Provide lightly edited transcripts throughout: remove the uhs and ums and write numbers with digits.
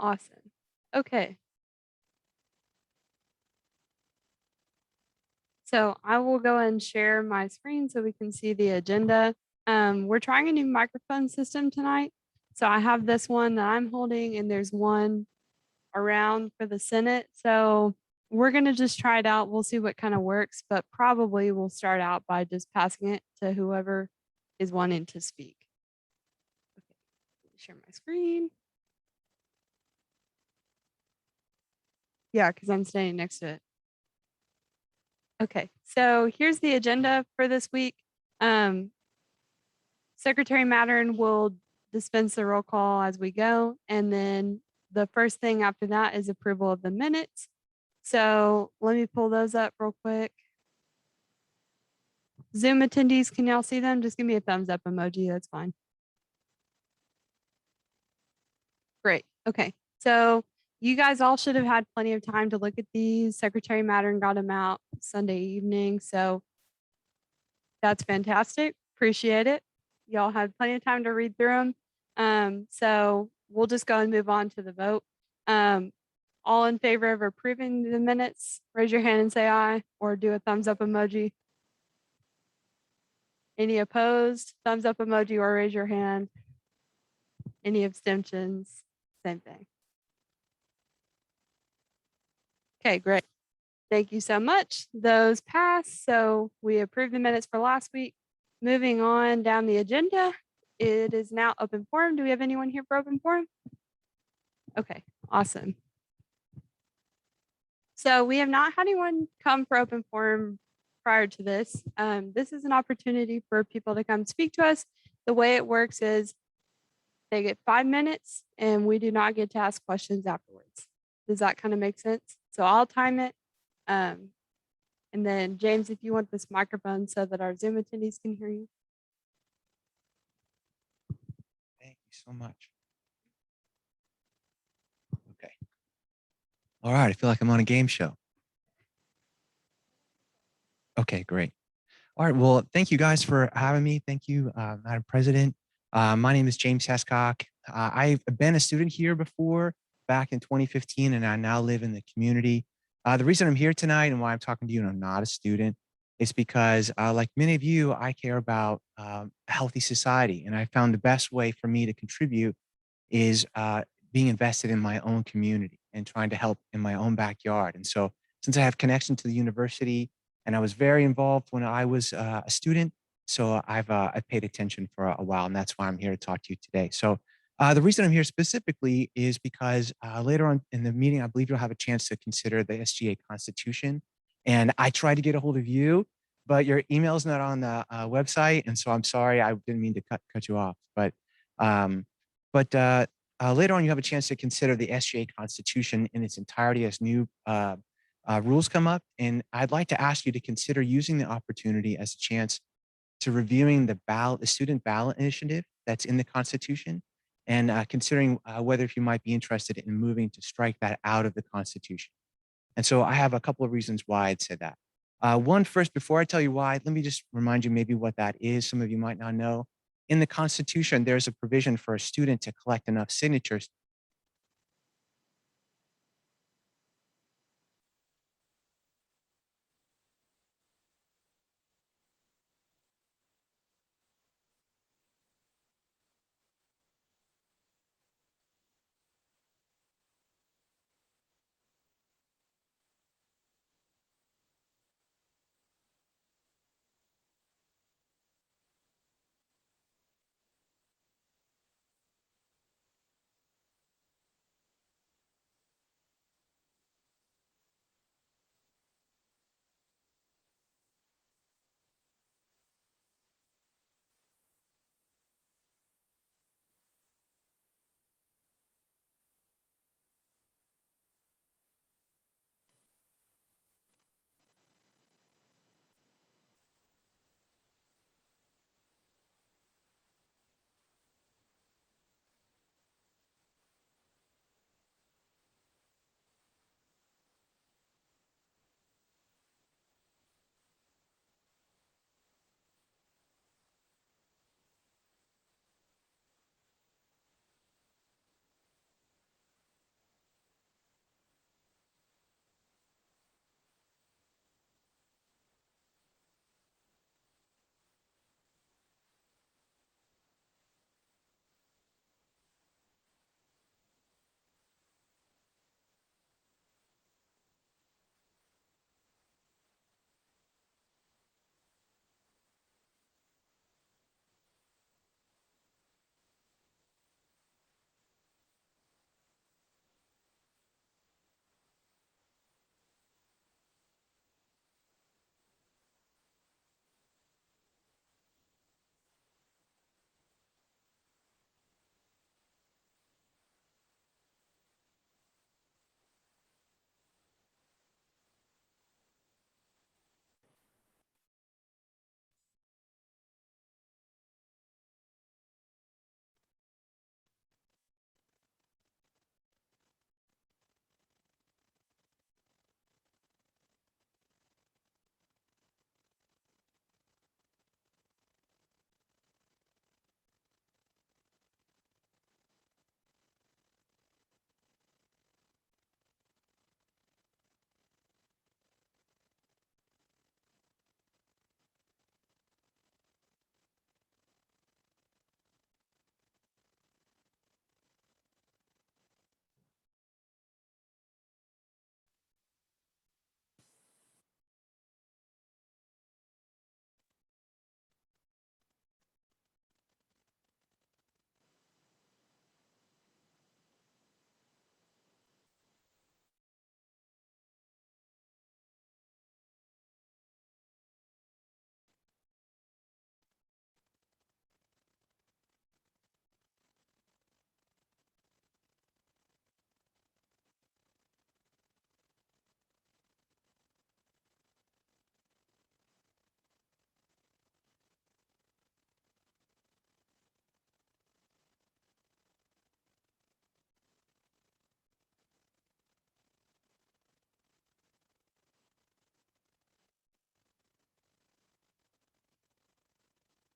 Awesome. Okay. So I will go and share my screen so we can see the agenda. We're trying a new microphone system tonight. So I have this one that I'm holding, and there's one around for the Senate. So we're going to just try it out. We'll see what kind of works, but probably we'll start out by just passing it to whoever is wanting to speak. Okay, share my screen. Yeah, because I'm standing next to it. Okay, so here's the agenda for this week. Secretary Mattern will dispense the roll call as we go. And then the first thing after that is approval of the minutes. So let me pull those up real quick. Zoom attendees, can y'all see them? Just give me a thumbs up emoji. That's fine. Great. Okay. So you guys all should have had plenty of time to look at these. Secretary Mattern got them out Sunday evening. So that's fantastic. Appreciate it. Y'all had plenty of time to read through them. So we'll just go and move on to the vote. All in favor of approving the minutes, raise your hand and say aye, or do a thumbs up emoji. Any opposed? Thumbs up emoji or raise your hand. Any abstentions? Same thing. Okay, great. Thank you so much. Those pass. So we approved the minutes for last week. Moving on down the agenda, it is now open forum. Do we have anyone here for open forum? Okay, awesome. So we have not had anyone come for open forum prior to this. This is an opportunity for people to come speak to us. The way it works is they get 5 minutes and we do not get to ask questions afterwards. Does that kind of make sense? So I'll time it. And then James, if you want this microphone so that our Zoom attendees can hear you. Thank you so much. Okay. All right. I feel like I'm on a game show. Okay, great. All right. Well, thank you guys for having me. Thank you, Madam President. My name is James Hescock. I've been a student here before back in 2015, and I now live in the community. The reason I'm here tonight and why I'm talking to you and I'm not a student is because, like many of you, I care about a healthy society. And I found the best way for me to contribute is being invested in my own community and trying to help in my own backyard. And so since I have connection to the university and I was very involved when I was a student, so I've paid attention for a while, and that's why I'm here to talk to you today. So the reason I'm here specifically is because later on in the meeting, I believe you'll have a chance to consider the SGA Constitution. And I tried to get a hold of you, but your email is not on the website, and so I'm sorry, I didn't mean to cut you off. Um, but later on, you have a chance to consider the SGA Constitution in its entirety as new rules come up. And I'd like to ask you to consider using the opportunity as a chance to reviewing the student ballot initiative that's in the Constitution, and considering whether if you might be interested in moving to strike that out of the Constitution. And so I have a couple of reasons why I'd say that. One, first, before I tell you why, let me just remind you maybe what that is. Some of you might not know. In the Constitution, there's a provision for a student to collect enough signatures.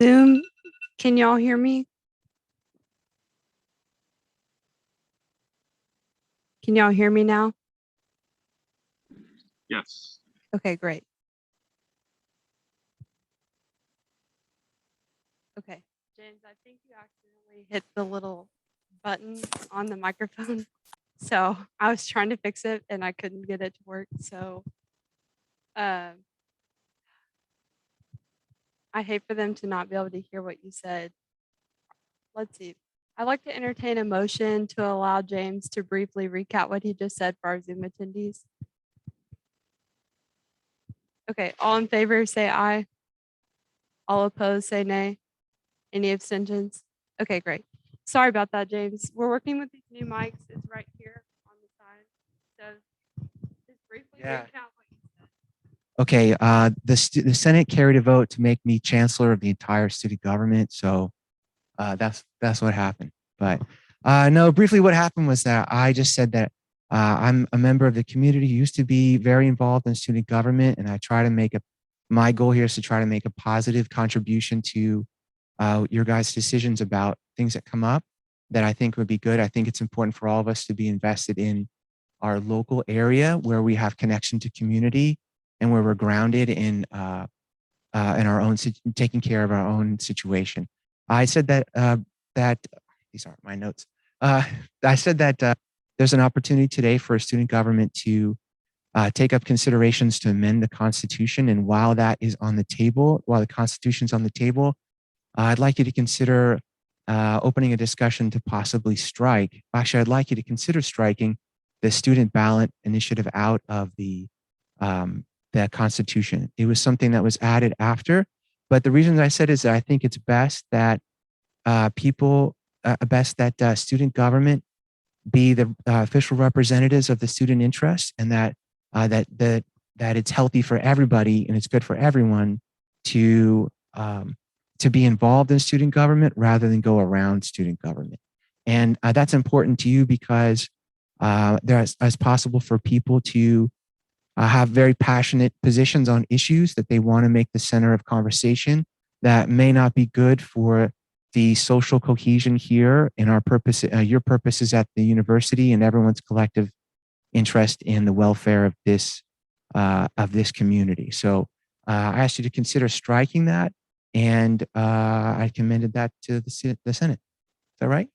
Zoom, can y'all hear me? Can y'all hear me now? Yes. Okay, great. Okay, James, I think you accidentally hit the little button on the microphone. So I was trying to fix it and I couldn't get it to work. So I hate for them to not be able to hear what you said. Let's see. I'd like to entertain a motion to allow James to briefly recap what he just said for our Zoom attendees. Okay, all in favor say aye. All opposed say nay. Any abstentions? Okay, great. Sorry about that, James. We're working with these new mics. It's right here on the side. So just briefly recap what you said. Okay, the Senate carried a vote to make me chancellor of the entire student government. So that's what happened. But no, briefly, what happened was that I just said that I'm a member of the community who used to be very involved in student government, and I try to make my goal here is to try to make a positive contribution to your guys' decisions about things that come up that I think would be good. I think it's important for all of us to be invested in our local area where we have connection to community and where we're grounded in our own taking care of our own situation. I said that these aren't my notes. I said that there's an opportunity today for a student government to take up considerations to amend the Constitution, and while that is on the table, while the Constitution's on the table, I'd like you to consider opening a discussion to possibly strike. Actually, I'd like you to consider striking the student ballot initiative out of the Constitution. It was something that was added after, but the reason I said is that I think it's best that student government be the official representatives of the student interest, and that it's healthy for everybody and it's good for everyone to be involved in student government rather than go around student government. And that's important to you because there's as possible for people to have very passionate positions on issues that they want to make the center of conversation that may not be good for the social cohesion here and our purpose, your purposes at the university and everyone's collective interest in the welfare of this community. So I asked you to consider striking that, and I commended that to the Senate. Is that right?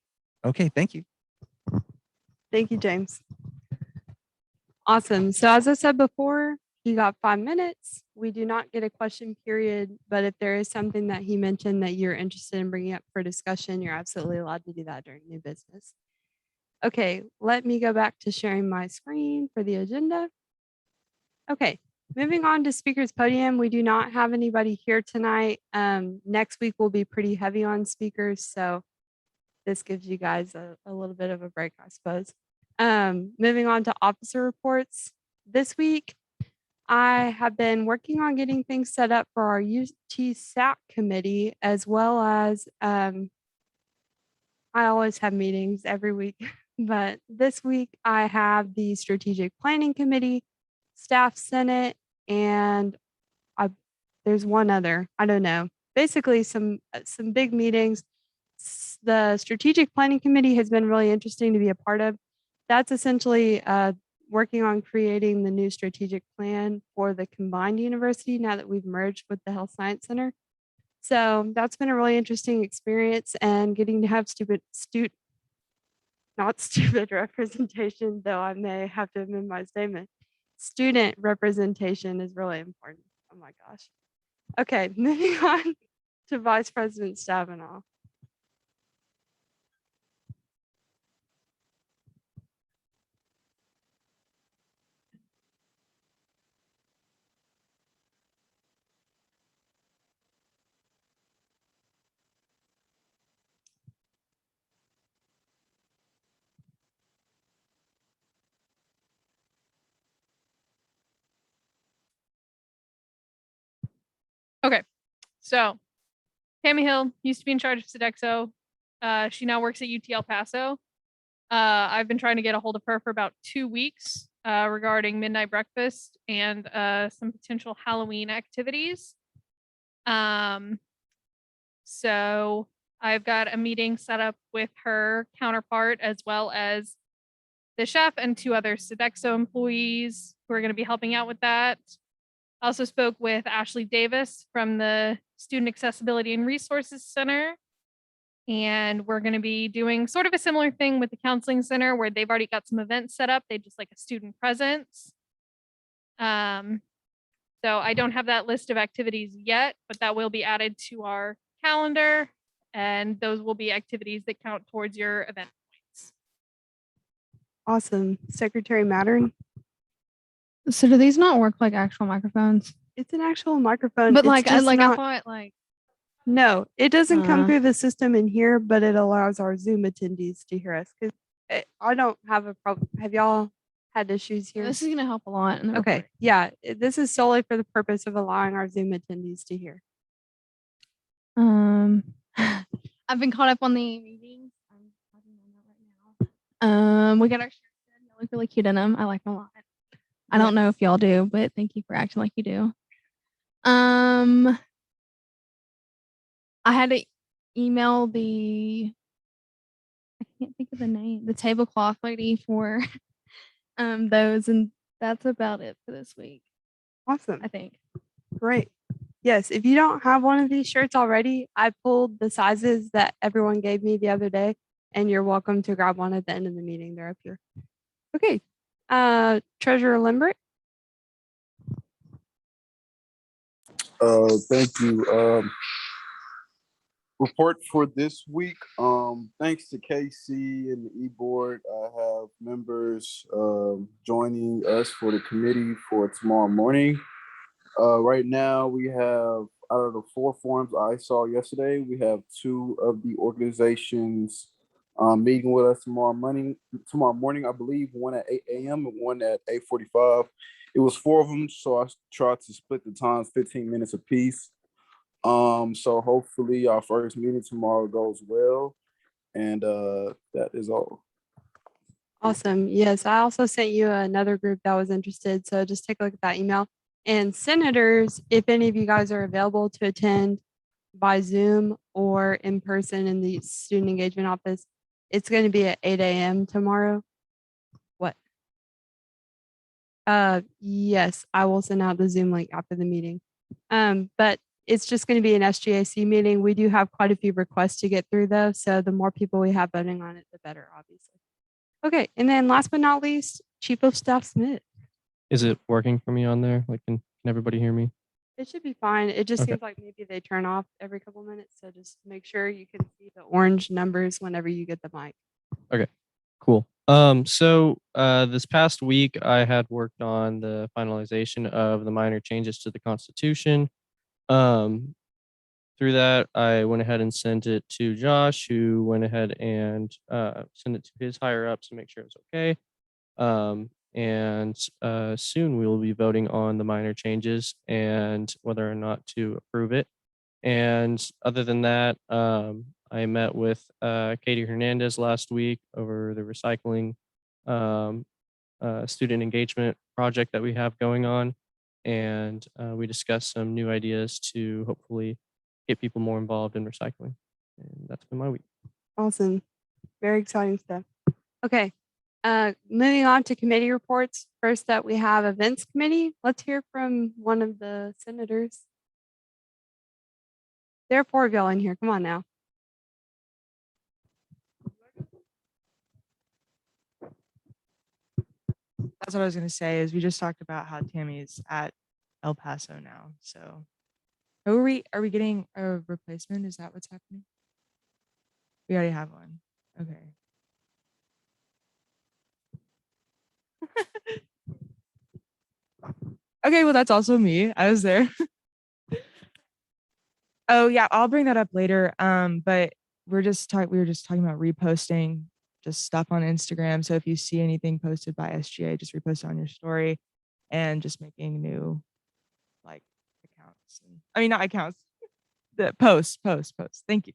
Okay, thank you. Thank you, James. Awesome. So as I said before, he got 5 minutes. We do not get a question period, but if there is something that he mentioned that you're interested in bringing up for discussion, you're absolutely allowed to do that during new business. Okay, let me go back to sharing my screen for the agenda. Okay, moving on to speakers podium. We do not have anybody here tonight. Next week will be pretty heavy on speakers, so this gives you guys a little bit of a break, I suppose. Moving on to officer reports. This week, I have been working on getting things set up for our UT SAC committee, as well as I always have meetings every week, but this week I have the strategic planning committee, staff senate, and there's one other, I don't know, basically some big meetings. The strategic planning committee has been really interesting to be a part of. That's essentially working on creating the new strategic plan for the combined university now that we've merged with the Health Science Center. So that's been a really interesting experience, and getting to have not stupid representation, though I may have to amend my statement. Student representation is really important. Oh my gosh. Okay, moving on to Vice President Stabenow. Okay, so Tammy Hill used to be in charge of Sodexo. She now works at UT El Paso. I've been trying to get a hold of her for about 2 weeks regarding midnight breakfast and some potential Halloween activities. So I've got a meeting set up with her counterpart as well as the chef and 2 other Sodexo employees who are going to be helping out with that. I also spoke with Ashley Davis from the Student Accessibility and Resources Center. And we're going to be doing sort of a similar thing with the counseling center where they've already got some events set up. They just like a student presence. So I don't have that list of activities yet, but that will be added to our calendar. And those will be activities that count towards your event points. Awesome. Secretary Mattern. So do these not work like actual microphones? It's an actual microphone. But It's like, I just I not- thought like No, it doesn't come Uh. through the system in here, but it allows our Zoom attendees to hear us. Because I don't have a problem. Have y'all had issues here? this is gonna help a lot. In the Okay, report. yeah, this is solely for the purpose of allowing our Zoom attendees to hear. I've been caught up on the meetings. I'm talking on that right now. We got our shirts in. They look really cute in them. I like them a lot. I don't know if y'all do, but thank you for acting like you do. I had to email I can't think of the name, the tablecloth lady for those, and that's about it for this week, Awesome. I think. Great. Yes, if you don't have one of these shirts already, I pulled the sizes that everyone gave me the other day, and you're welcome to grab one at the end of the meeting. They're up here. Okay. Treasurer Limbrick. Thank you. Report for this week. Thanks to KC and the e-board, I have members joining us for the committee for tomorrow morning. Right now, we have, out of the 4 forums I saw yesterday, we have 2 of the organizations meeting with us tomorrow morning. I believe one at 8 a.m. and one at 8:45. It was 4 of them, so I tried to split the times 15 minutes apiece. So hopefully our first meeting tomorrow goes well, and that is all. Awesome. Yes, I also sent you another group that was interested. So just take a look at that email. And senators, if any of you guys are available to attend by Zoom or in person in the student engagement office, it's going to be at 8 a.m. tomorrow. What? Yes, I will send out the Zoom link after the meeting. But it's just going to be an SGAC meeting. We do have quite a few requests to get through though. So the more people we have voting on it, the better, obviously. Okay. And then last but not least, Chief of Staff Smith. Is it working for me on there? Like, can everybody hear me? It should be fine. It just Okay. seems like maybe they turn off every couple minutes. So just make sure you can see the orange numbers whenever you get the mic. Cool. So this past week I had worked on the finalization of the minor changes to the Constitution. Through that, I went ahead and sent it to Josh, who went ahead and sent it to his higher ups to make sure it was okay. And soon we will be voting on the minor changes and whether or not to approve it. And other than that, I met with Katie Hernandez last week over the recycling student engagement project that we have going on. And we discussed some new ideas to hopefully get people more involved in recycling. And that's been my week. Awesome. Very exciting stuff. Okay. Moving on to committee reports. First up, we have events committee. Let's hear from one of the senators. There are 4 of y'all in here. Come on now. That's what I was gonna say. Is we just talked about how Tammy's at El Paso now. So, who are we? Are we getting a replacement? Is that what's happening? We already have one. Okay. Okay, well that's also me. I was there. Oh yeah, I'll bring that up later. But we were just talking about reposting just stuff on Instagram. So if you see anything posted by SGA, just repost it on your story and just making new like accounts. I mean not accounts. The posts. Thank you.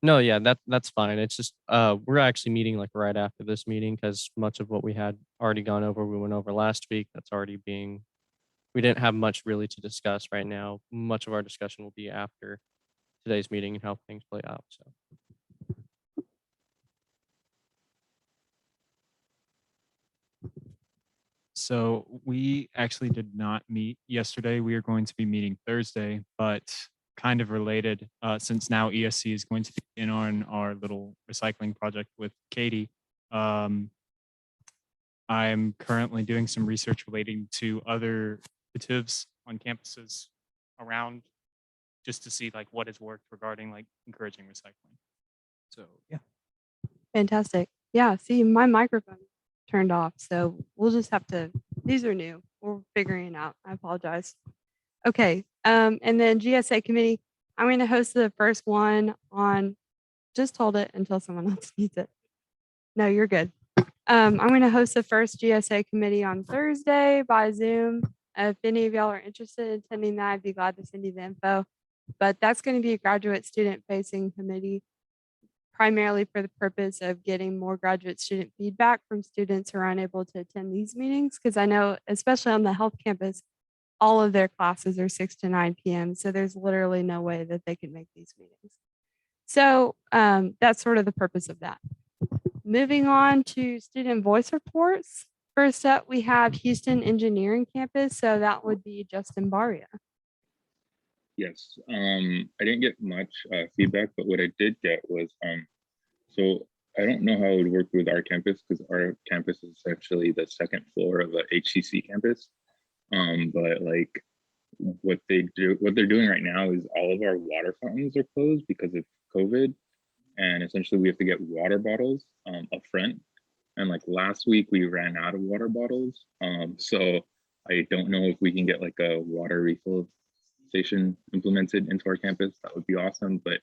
No, yeah, that's fine. It's just we're actually meeting like right after this meeting because much of what we had already gone over, we went over last week. That's already being we didn't have much really to discuss right now. Much of our discussion will be after today's meeting and how things play out. So So we actually did not meet yesterday. We are going to be meeting Thursday, but kind of related, since now ESC is going to be in on our little recycling project with Katie. I'm currently doing some research relating to other initiatives on campuses around, just to see like what has worked regarding like encouraging recycling. So yeah. Fantastic. Yeah, see, my microphone turned off, so we'll just have to, these are new. We're figuring it out. I apologize. Okay, and then GSA committee, I'm going to host the first one on, just hold it until someone else needs it. No, you're good. I'm going to host the first GSA committee on Thursday by Zoom. If any of y'all are interested in attending that, I'd be glad to send you the info. But that's going to be a graduate student facing committee, primarily for the purpose of getting more graduate student feedback from students who are unable to attend these meetings. Because I know, especially on the health campus, all of their classes are 6 to 9 p.m. So there's literally no way that they can make these meetings. So that's sort of the purpose of that. Moving on to student voice reports. First up, we have Houston Engineering Campus. So that would be Justin Baria. Yes, I didn't get much feedback, but what I did get was, so I don't know how it would work with our campus because our campus is essentially the second floor of a HCC campus. But like what they're doing right now is all of our water fountains are closed because of COVID. And essentially we have to get water bottles up front. And like last week we ran out of water bottles. So I don't know if we can get like a water refill station implemented into our campus. That would be awesome. But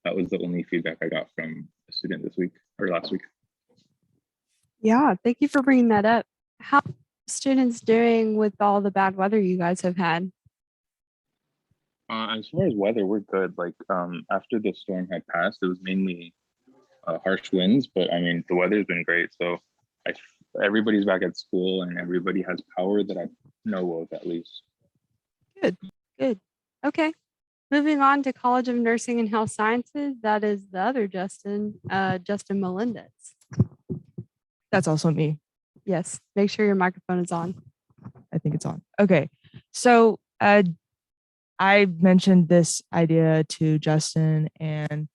that was the only feedback I got from a student this week or last week. Yeah, thank you for bringing that up. How are students doing with all the bad weather you guys have had? As far as weather, we're good. Like after the storm had passed, it was mainly harsh winds, but I mean the weather's been great. So everybody's back at school and everybody has power that I know of at least. Good, good. Okay. Moving on to College of Nursing and Health Sciences. That is the other Justin, Justin Melendez. That's also me. Yes, make sure your microphone is on. I think it's on. Okay. So I mentioned this idea to Justin and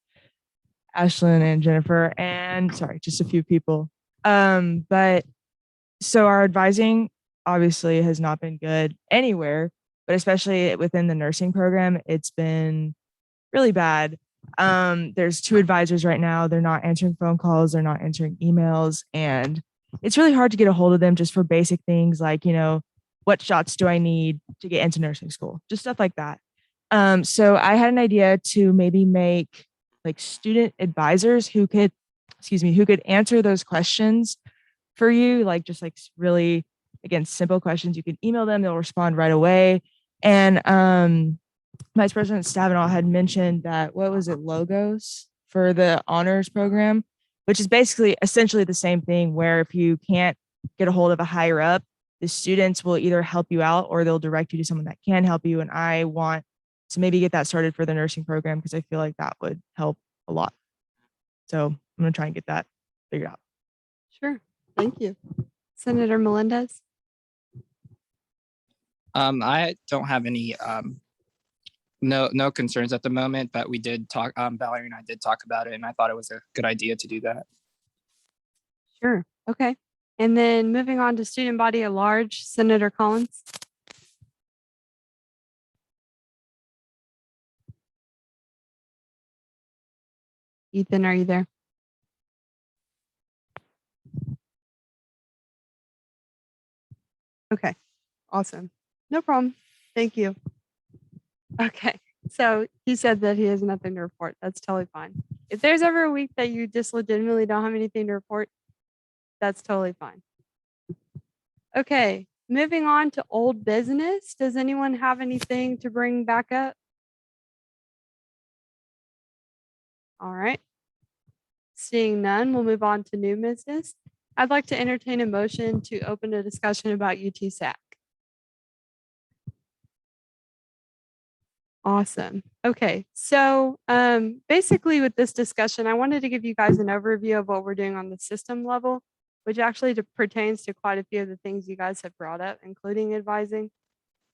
Ashlyn and Jennifer and sorry, just a few people. But so our advising obviously has not been good anywhere, but especially within the nursing program, it's been really bad. There's 2 advisors right now. They're not answering phone calls. They're not answering emails. And it's really hard to get a hold of them just for basic things like, you know, what shots do I need to get into nursing school? Just stuff like that. So I had an idea to maybe make like student advisors who could, who could answer those questions for you, like just like really, again, simple questions. You can email them, they'll respond right away. And Vice President Stavenall had mentioned that, what was it, Logos for the honors program, which is basically essentially the same thing where if you can't get a hold of a higher up, the students will either help you out or they'll direct you to someone that can help you. And I want to maybe get that started for the nursing program because I feel like that would help a lot. So I'm going to try and get that figured out. Sure. Thank you. Senator Melendez. I don't have any no concerns at the moment, but we did talk, Valerie and I did talk about it, and I thought it was a good idea to do that. Sure. Okay. And then moving on to student body at large, Senator Collins. Ethan, are you there? Okay. Awesome. No problem. Thank you. Okay. So he said that he has nothing to report. That's totally fine. If there's ever a week that you just legitimately don't have anything to report, that's totally fine. Okay. Moving on to old business. Does anyone have anything to bring back up? All right. Seeing none, we'll move on to new business. I'd like to entertain a motion to open a discussion about UTSAC. Awesome. Okay, so basically with this discussion, I wanted to give you guys an overview of what we're doing on the system level, which actually pertains to quite a few of the things you guys have brought up, including advising,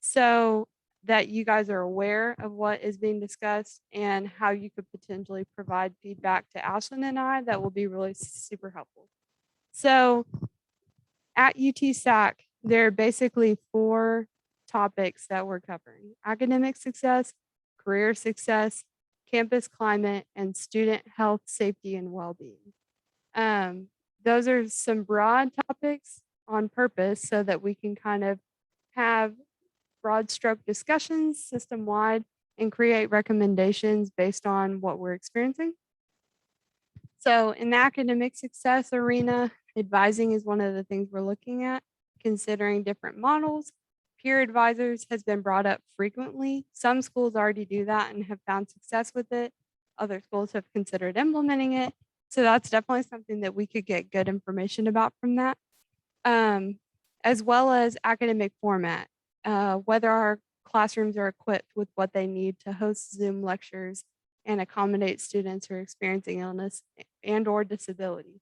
so that you guys are aware of what is being discussed and how you could potentially provide feedback to Ashlyn and I that will be really super helpful. So at UTSAC, there are basically 4 topics that we're covering: academic success, career success, campus climate, and student health, safety, and well-being. Those are some broad topics on purpose so that we can kind of have broad stroke discussions system-wide and create recommendations based on what we're experiencing. So in the academic success arena, advising is one of the things we're looking at, considering different models. Peer advisors has been brought up frequently. Some schools already do that and have found success with it. Other schools have considered implementing it. So that's definitely something that we could get good information about from that. As well as academic format, whether our classrooms are equipped with what they need to host Zoom lectures and accommodate students who are experiencing illness and or disability.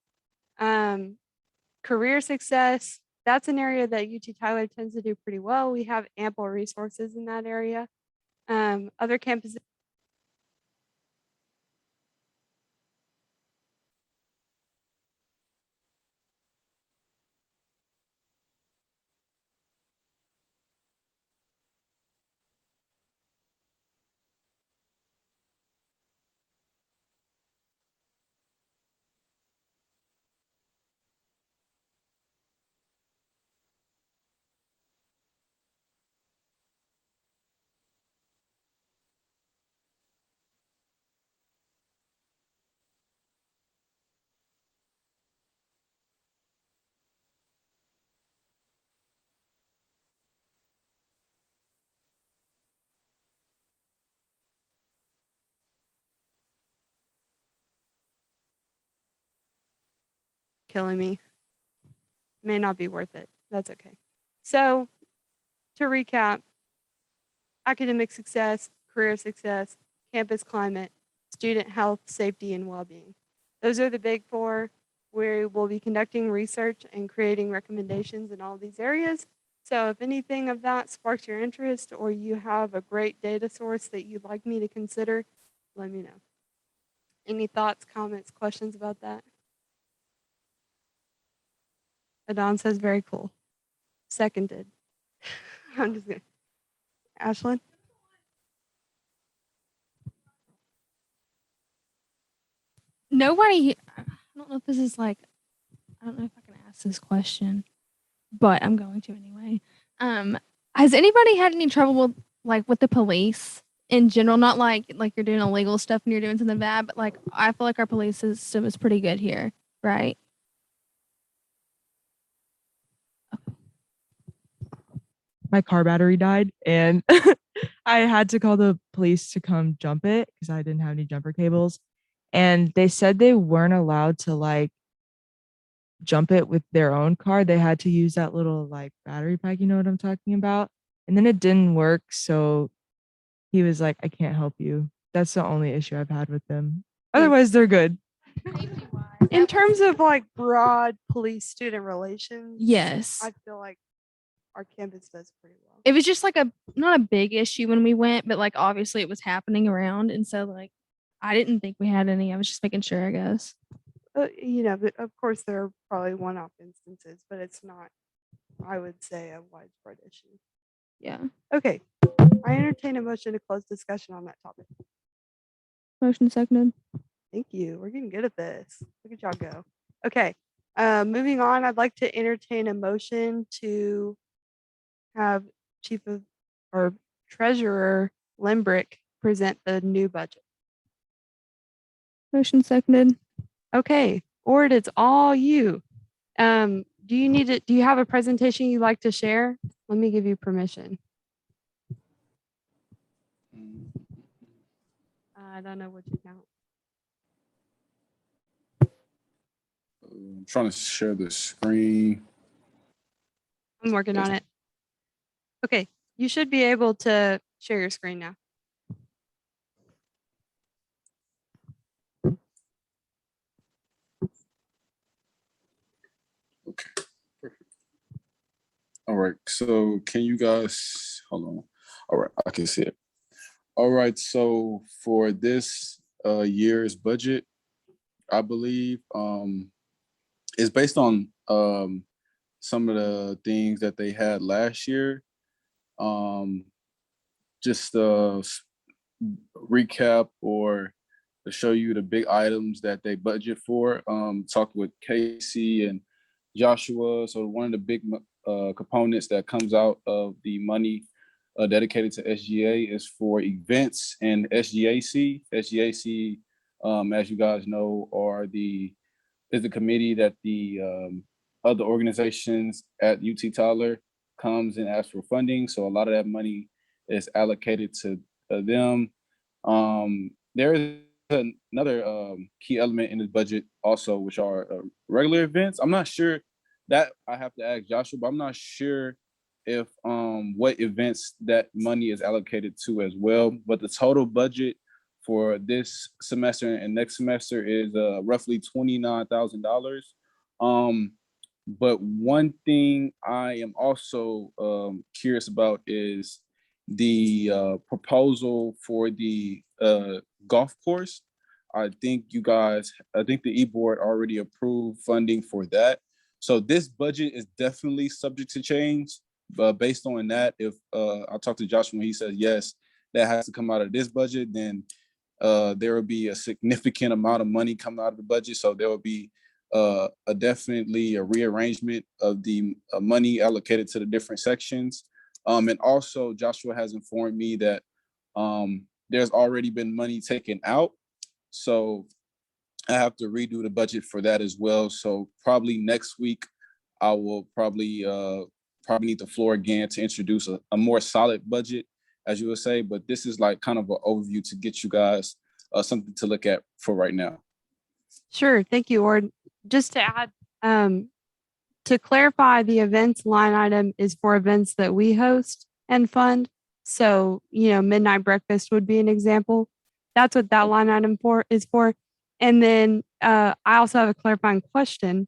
Career success, that's an area that UT Tyler tends to do pretty well. We have ample resources in that area. Other campuses. Killing me. May not be worth it. That's okay. So to recap, academic success, career success, campus climate, student health, safety, and well-being. Those are the big 4. We will be conducting research and creating recommendations in all these areas. So if anything of that sparks your interest or you have a great data source that you'd like me to consider, let me know. Any thoughts, comments, questions about that? Adon says very cool. Seconded. I'm just kidding. Ashlyn? Nobody, I don't know if this is like, I don't know if I can ask this question, but I'm going to anyway. Has anybody had any trouble with with the police in general? Not like you're doing illegal stuff and you're doing something bad, but like I feel like our police system is pretty good here, right? My car battery died and I had to call the police to come jump it because I didn't have any jumper cables. And they said they weren't allowed to jump it with their own car. They had to use that little battery pack, you know what I'm talking about? And then it didn't work. So he was like, I can't help you. That's the only issue I've had with them. Otherwise, they're good. In terms of broad police student relations, Yes. I feel like our campus does pretty well. It was just not a big issue when we went, but obviously it was happening around. And so I didn't think we had any. I was just making sure, I guess. But of course there are probably one-off instances, but it's not, I would say, a widespread issue. Yeah. Okay, I entertain a motion to close discussion on that topic. Motion seconded. Thank you. We're getting good at this. Look at y'all go. Okay, moving on, I'd like to entertain a motion to have Chief of or Treasurer Limbrick present the new budget. Motion seconded. Okay, Ord, it's all you. Do you have a presentation you'd like to share? Let me give you permission. I don't know what you count. trying to share the screen. I'm working on it. Okay, you should be able to share your screen now. Okay, perfect. All right, so can you guys, hold on. All right, I can see it. All right, so for this year's budget, I believe it's based on some of the things that they had last year. Just recap or to show you the big items that they budget for. Talk with Casey and Joshua. So one of the big components that comes out of the money dedicated to SGA is for events and SGAC. SGAC, as you guys know, is the committee that the other organizations at UT Tyler comes and asks for funding. So a lot of that money is allocated to them. There is another key element in this budget also, which are regular events. I'm not sure that I have to ask Joshua, but I'm not sure if what events that money is allocated to as well. But the total budget for this semester and next semester is roughly $29,000. But one thing I am also curious about is the proposal for the golf course. I think the e-board already approved funding for that. So this budget is definitely subject to change. But based on that, if I talked to Josh when he says yes, that has to come out of this budget, then there will be a significant amount of money coming out of the budget. So there will be definitely a rearrangement of the money allocated to the different sections. And also Joshua has informed me that there's already been money taken out. So I have to redo the budget for that as well. So probably next week, I will probably need the floor again to introduce a more solid budget, as you would say. But this is like kind of an overview to get you guys something to look at for right now. Sure, thank you, Ord. Just to add, to clarify, the events line item is for events that we host and fund. So, midnight breakfast would be an example. That's what that line item is for. And then I also have a clarifying question.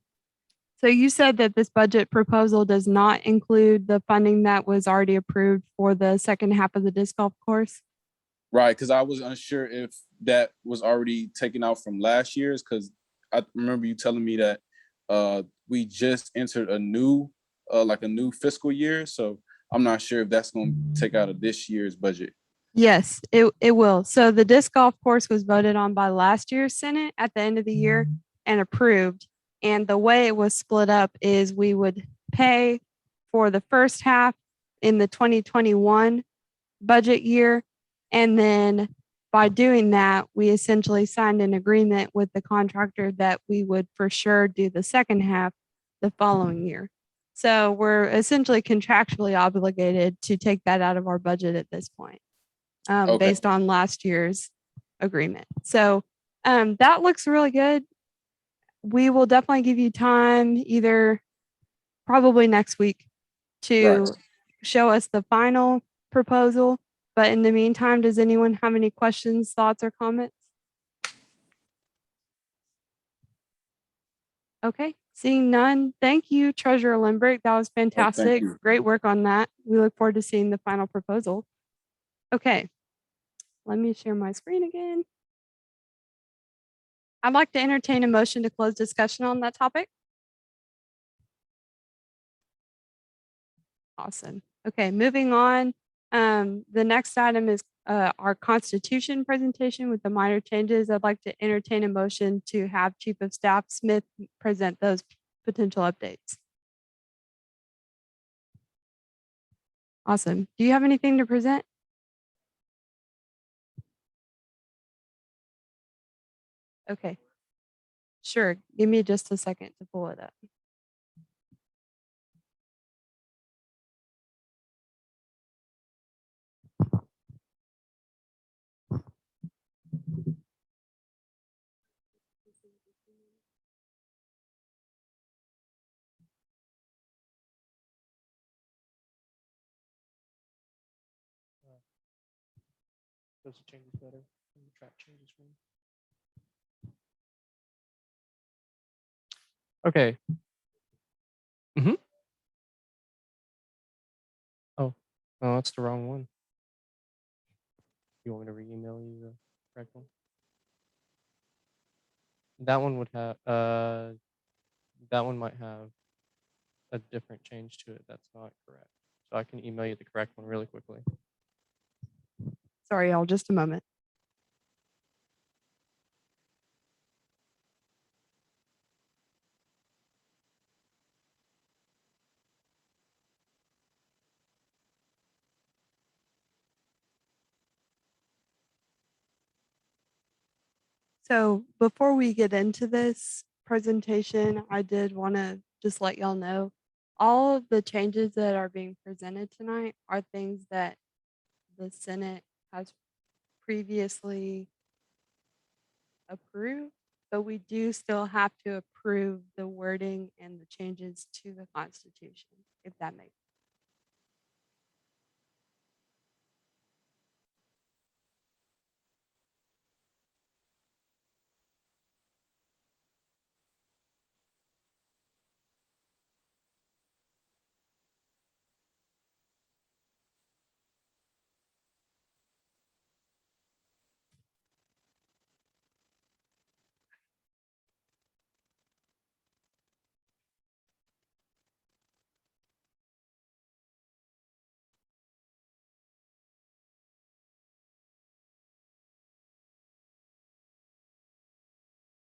So you said that this budget proposal does not include the funding that was already approved for the second half of the disc golf course? Right, because I was unsure if that was already taken out from last year's, because I remember you telling me that we just entered a new fiscal year. So I'm not sure if that's going to take out of this year's budget. Yes, it will. So the disc golf course was voted on by last year's Senate at the end of the year and approved. And the way it was split up is we would pay for the first half in the 2021 budget year. And then by doing that, we essentially signed an agreement with the contractor that we would for sure do the second half the following year. So we're essentially contractually obligated to take that out of our budget at this point, based on last year's agreement. So that looks really good. We will definitely give you time, either probably next week, to show us the final proposal. But in the meantime, does anyone have any questions, thoughts, or comments? Okay, seeing none. Thank you, Treasurer Limbrick. That was fantastic. Great work on that. We look forward to seeing the final proposal. Okay, let me share my screen again. I'd like to entertain a motion to close discussion on that topic. Awesome. Okay, moving on. The next item is our Constitution presentation with the minor changes. I'd like to entertain a motion to have Chief of Staff Smith present those potential updates. Awesome. Do you have anything to present? Okay. Sure. Give me just a second to pull it up. Shows the changes better in the track changes screen. Okay. Oh, no, that's the wrong one. You want me to re-email you the correct one? That one would have that one might have a different change to it. That's not correct. So I can email you the correct one really quickly. Sorry, y'all, just a moment. So before we get into this presentation, I did want to just let y'all know all of the changes that are being presented tonight are things that the Senate has previously approved, but we do still have to approve the wording and the changes to the Constitution, if that makes.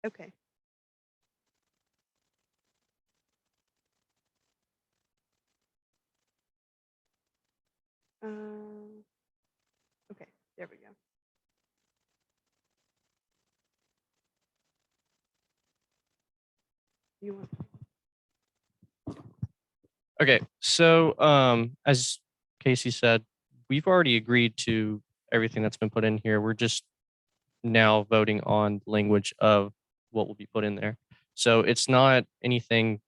Okay. Okay, there we go. You want? Okay, so as Casey said, we've already agreed to everything that's been put in here. We're just now voting on language of what will be put in there. So it's not anything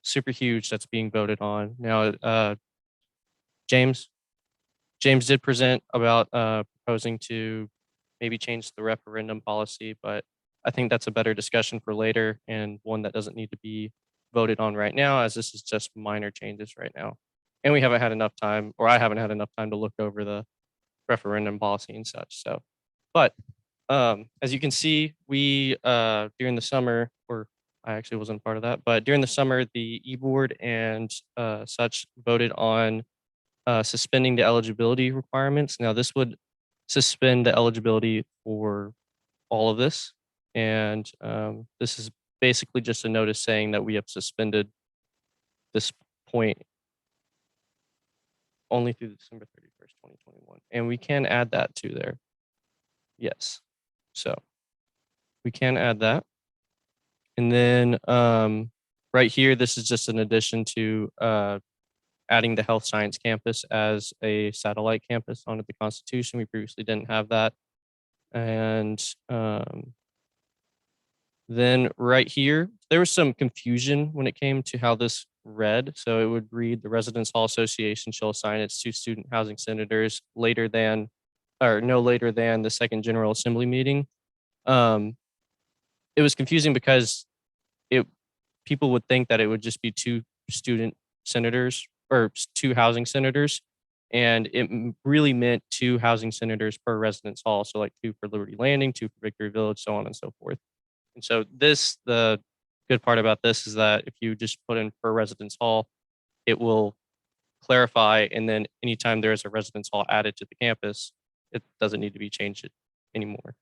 super huge that's being voted on. Now, James did present about proposing to maybe change the referendum policy, but I think that's a better discussion for later and one that doesn't need to be voted on right now, as this is just minor changes right now. And we haven't had enough time, or I haven't had enough time to look over the referendum policy and such. So, but as you can see, we during the summer, or I actually wasn't part of that, but during the summer, the e-board and such voted on suspending the eligibility requirements. Now, this would suspend the eligibility for all of this. And this is basically just a notice saying that we have suspended this point only through December 31st, 2021. And we can add that to there. Yes. So we can add that. And then right here, this is just an addition to adding the health science campus as a satellite campus onto the Constitution. We previously didn't have that. And then right here, there was some confusion when it came to how this read. So it would read, the Residence Hall Association shall assign its 2 student housing senators later than, or no later than the second General Assembly meeting. It was confusing because people would think that it would just be 2 student senators or 2 housing senators. And it really meant 2 housing senators per residence hall. So like 2 for Liberty Landing, 2 for Victory Village, so on and so forth. And so the good part about this is that if you just put in per residence hall, it will clarify. And then anytime there is a residence hall added to the campus, it doesn't need to be changed anymore.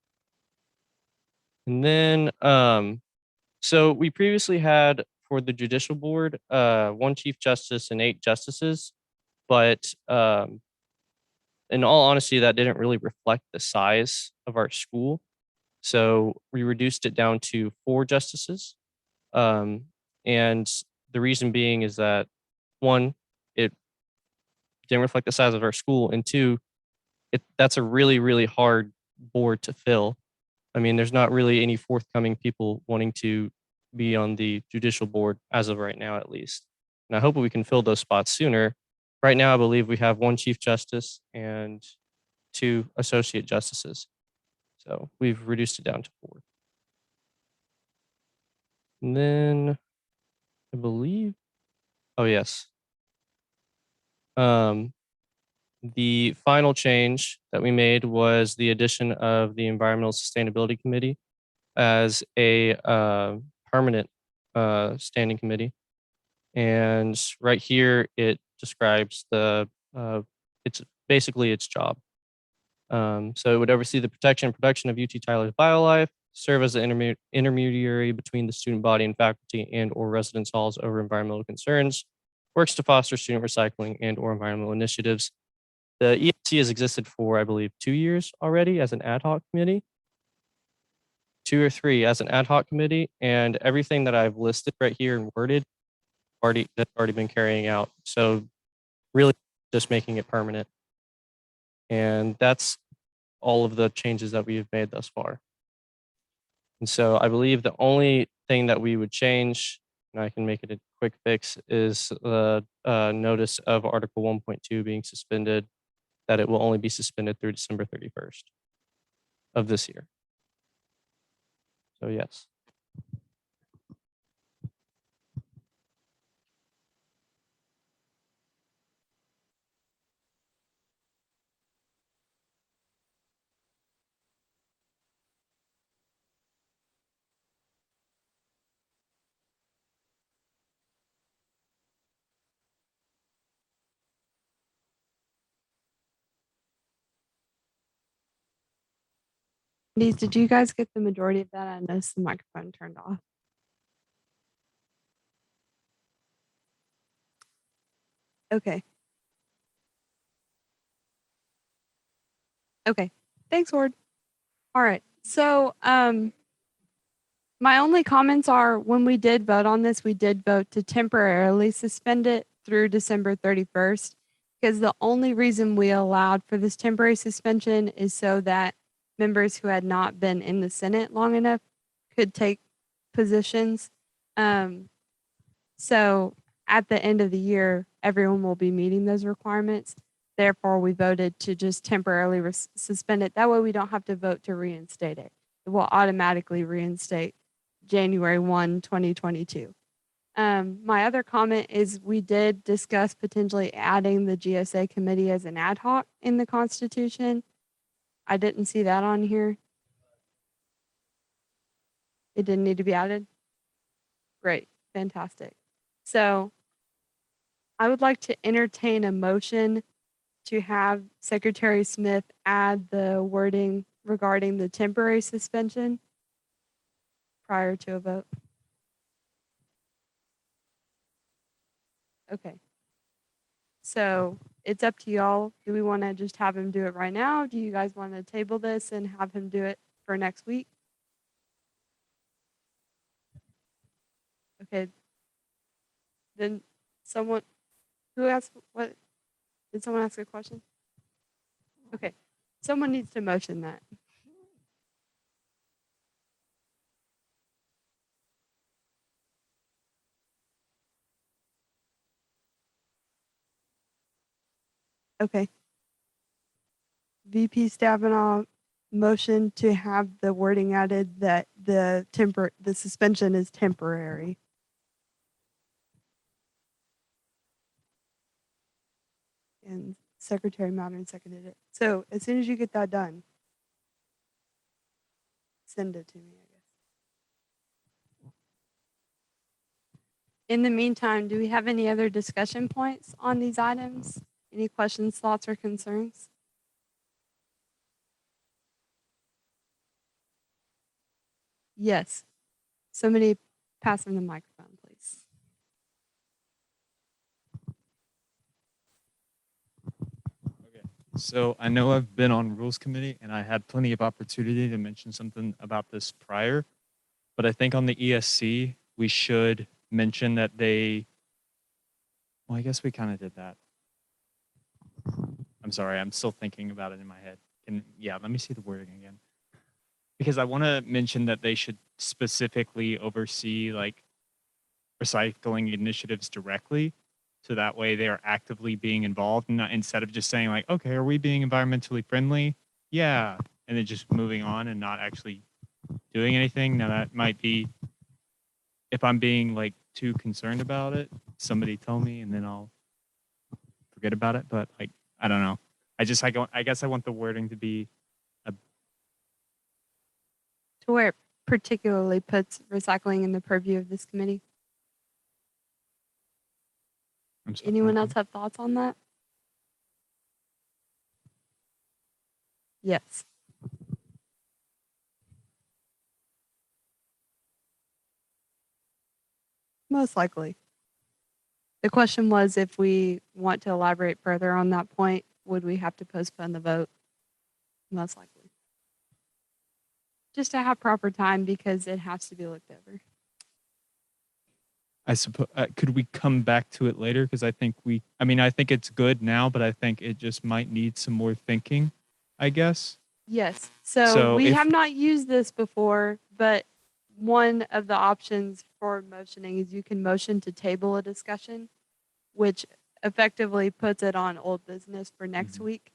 And then, so we previously had for the judicial board, 1 chief justice and 8 justices, but in all honesty, that didn't really reflect the size of our school. So we reduced it down to 4 justices. And the reason being is that 1, it didn't reflect the size of our school, and 2, that's a really, really hard board to fill. I mean, there's not really any forthcoming people wanting to be on the judicial board as of right now, at least. And I hope we can fill those spots sooner. Right now, I believe we have 1 chief justice and 2 associate justices. So we've reduced it down to 4. And then I believe, oh yes. The final change that we made was the addition of the Environmental Sustainability Committee as a permanent standing committee. And right here, it describes it's basically its job. So it would oversee the protection and production of UT Tyler's biolife, serve as the intermediary between the student body and faculty and or residence halls over environmental concerns, works to foster student recycling and or environmental initiatives. The ESC has existed for, I believe, 2 years already as an ad hoc committee. 2 or 3 as an ad hoc committee, and everything that I've listed right here and worded that's already been carrying out. So really just making it permanent. And that's all of the changes that we've made thus far. And so I believe the only thing that we would change, and I can make it a quick fix, is the notice of Article 1.2 being suspended, that it will only be suspended through December 31st of this year. So yes. Did you guys get the majority of that? I noticed the microphone turned off. Okay. Okay. Thanks, Ward. All right. So, my only comments are when we did vote on this, we did vote to temporarily suspend it through December 31st, because the only reason we allowed for this temporary suspension is so that members who had not been in the Senate long enough could take positions. So at the end of the year, everyone will be meeting those requirements. Therefore, we voted to just temporarily suspend it. That way we don't have to vote to reinstate it. It will automatically reinstate January 1, 2022. My other comment is we did discuss potentially adding the GSA committee as an ad hoc in the Constitution. I didn't see that on here. It didn't need to be added. Great, fantastic. So I would like to entertain a motion to have Secretary Smith add the wording regarding the temporary suspension prior to a vote. Okay. So it's up to y'all. Do we want to just have him do it right now? Do you guys want to table this and have him do it for next week? Okay. Then someone, who asked what? Did someone ask a question? Okay. Someone needs to motion that. Okay. VP Stabenow motion to have the wording added that the suspension is temporary. And Secretary Mattern seconded it. So as soon as you get that done, send it to me, I guess. In the meantime, do we have any other discussion points on these items? Any questions, thoughts, or concerns? Yes. Somebody pass him the microphone, please. So I know I've been on Rules Committee and I had plenty of opportunity to mention something about this prior, but I think on the ESC, we should mention that well, I guess we kind of did that. I'm sorry, I'm still thinking about it in my head. Yeah, let me see the wording again. Because I want to mention that they should specifically oversee like recycling initiatives directly. So that way they are actively being involved, and not, instead of just saying like, okay, are we being environmentally friendly? Yeah. And then just moving on and not actually doing anything. Now that might be, if I'm being like too concerned about it, somebody tell me and then I'll forget about it. But like, I don't know. I guess I want the wording to be To where it particularly puts recycling in the purview of this committee. I'm sorry. Anyone else have thoughts on that? Yes. Most likely. The question was if we want to elaborate further on that point, would we have to postpone the vote? Most likely. Just to have proper time because it has to be looked over. I suppose could we come back to it later? Because I think I think it's good now, but I think it just might need some more thinking, I guess. Yes. So So we if- have not used this before, but one of the options for motioning is you can motion to table a discussion, which effectively puts it on old business for next Mhm. week.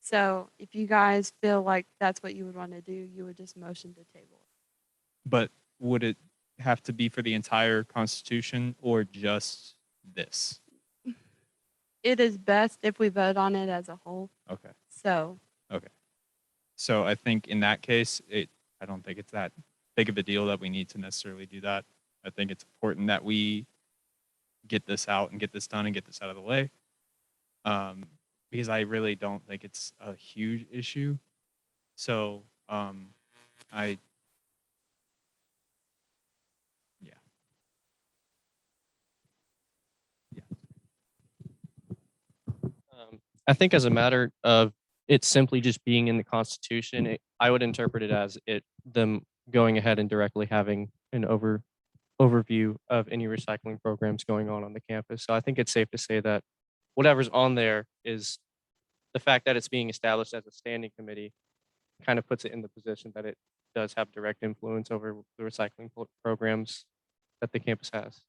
So if you guys feel like that's what you would want to do, you would just motion to table it. But would it have to be for the entire Constitution or just this? It is best if we vote on it as a whole. Okay. So Okay. So I think in that case, I don't think it's that big of a deal that we need to necessarily do that. I think it's important that we get this out and get this done and get this out of the way. Because I really don't think it's a huge issue. So I yeah. I think as a matter of it simply just being in the Constitution, I would interpret it as them going ahead and directly having an overview of any recycling programs going on the campus. So I think it's safe to say that whatever's on there is the fact that it's being established as a standing committee kind of puts it in the position that it does have direct influence over the recycling programs that the campus has.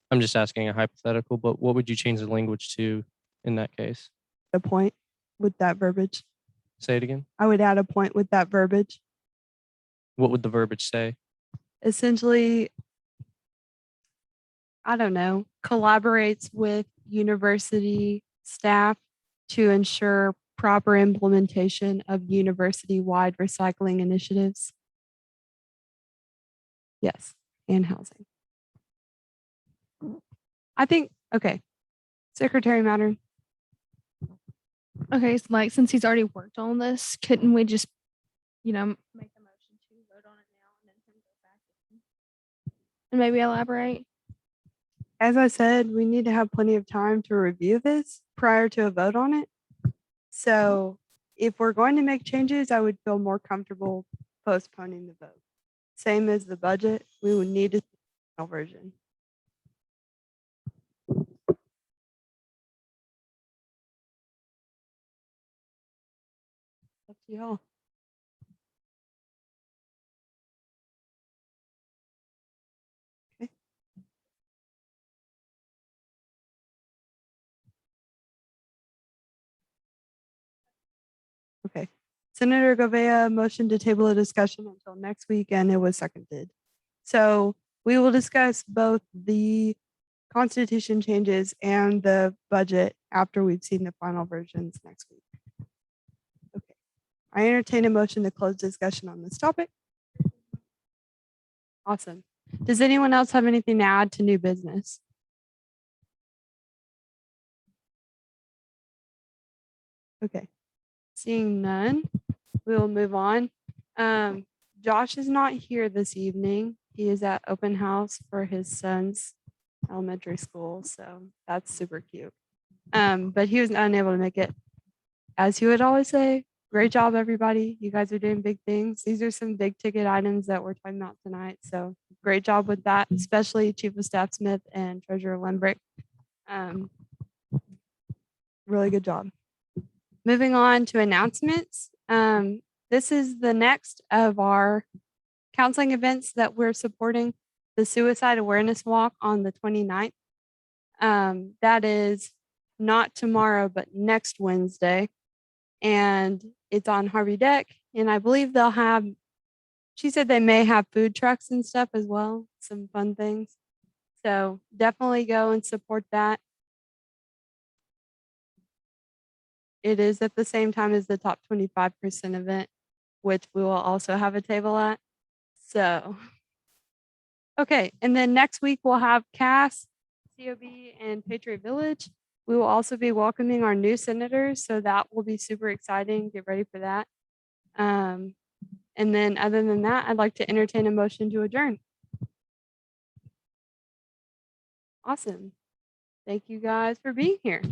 I'm just asking a hypothetical, but what would you change the language to in that case? a point with that verbiage. Say it again. I would add a point with that verbiage. What would the verbiage say? Essentially, I don't know, collaborates with university staff to ensure proper implementation of university-wide recycling initiatives. Yes, and housing. I think, okay, Secretary Matter. Okay, so like since he's already worked on this, couldn't we just, make a motion to vote on it now and then him go back and maybe elaborate? As I said, we need to have plenty of time to review this prior to a vote on it. So if we're going to make changes, I would feel more comfortable postponing the vote. Same as the budget, we would need a final version. Up to y'all. Okay. Okay. Senator Govea motioned to table a discussion until next week and it was seconded. So we will discuss both the constitution changes and the budget after we've seen the final versions next week. Okay. I entertain a motion to close discussion on this topic. Awesome. Does anyone else have anything to add to new business? Okay. Seeing none, we will move on. Josh is not here this evening. He is at open house for his son's elementary school, so that's super cute. But he was unable to make it. as you would always say, great job, everybody. You guys are doing big things. These are some big ticket items that we're talking about tonight. So great job with that, especially Chief of Staff Smith and Treasurer Lembrick. Really good job. Moving on to announcements. This is the next of our counseling events that we're supporting, the Suicide Awareness Walk on the 29th. That is not tomorrow, but next Wednesday. And it's on Harvey Deck. And I believe they'll have, she said they may have food trucks and stuff as well, some fun things. So definitely go and support that. It is at the same time as the top 25% event, which we will also have a table at. So, okay. And then next week we'll have CAS, COB, and Patriot Village. We will also be welcoming our new senators. So that will be super exciting. Get ready for that. And then other than that, I'd like to entertain a motion to adjourn. Awesome. Thank you guys for being here.